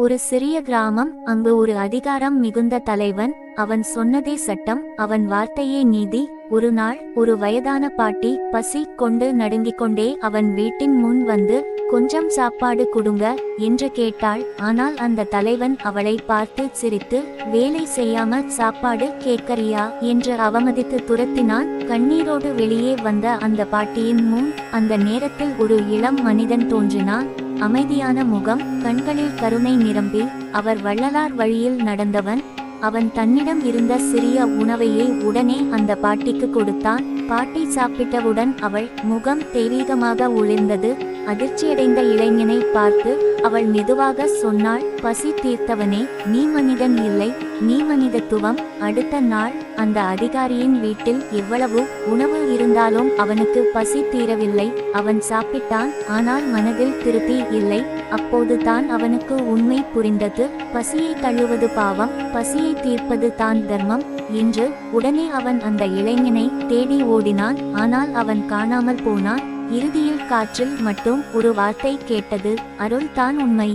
ஒரு சிறிய கிராமம். அங்கு ஒரு அதிகாரம் மிகுந்த தலைவன். அவன் சொன்னதே சட்டம், அவன் வார்த்தையே நீதி. ஒரு நாள் ஒரு வயதான பாட்டி பசி கொண்டு நடுங்கிக் கொண்டே அவன் வீட்டின் முன் வந்து, கொஞ்சம் சாப்பாடு கொடுங்க என்று கேட்டாள். ஆனால் அந்த தலைவன் அவளை பார்த்து சிரித்து, வேலை செய்யாம சாப்பாடு கேட்கறியா என்று அவமதித்து துரத்தினான். கண்ணீரோடு வெளியே வந்த அந்த பாட்டியின் முன் அந்த நேரத்தில் ஒரு இளம் மனிதன் தோன்றினான். அமைதியான முகம், கண்களில் கருணை நிரம்பி. அவர் வள்ளலார் வழியில் நடந்தவன். அவன் தன்னிடம் இருந்த சிறிய உணவையே உடனே அந்த பாட்டிக்கு கொடுத்தான். பாட்டி சாப்பிட்டவுடன் அவள் முகம் தெய்வீகமாக ஒளிர்ந்தது. அதிர்ச்சியடைந்த இளைஞனை பார்த்து அவள் மெதுவாக சொன்னாள், பசி தீர்த்தவனே, நீ மனிதன் இல்லை, நீ மனிதத்துவம். அடுத்த நாள் அந்த அதிகாரியின் வீட்டில் எவ்வளவு உணவு இருந்தாலும் அவனுக்கு பசி தீரவில்லை. அவன் சாப்பிட்டான், ஆனால் மனதில் திருப்தி இல்லை. அப்போது தான் அவனுக்கு உண்மை புரிந்தது. பசியை தள்ளுவது பாவம், பசியை தீர்ப்பது தான் தர்மம் என்று. உடனே அவன் அந்த இளைஞனை தேடி ஓடினான். ஆனால் அவன் காணாமல் போனான். இறுதியில் காற்றில் மட்டும் ஒரு வார்த்தை கேட்டது, அருள் தான் உண்மை.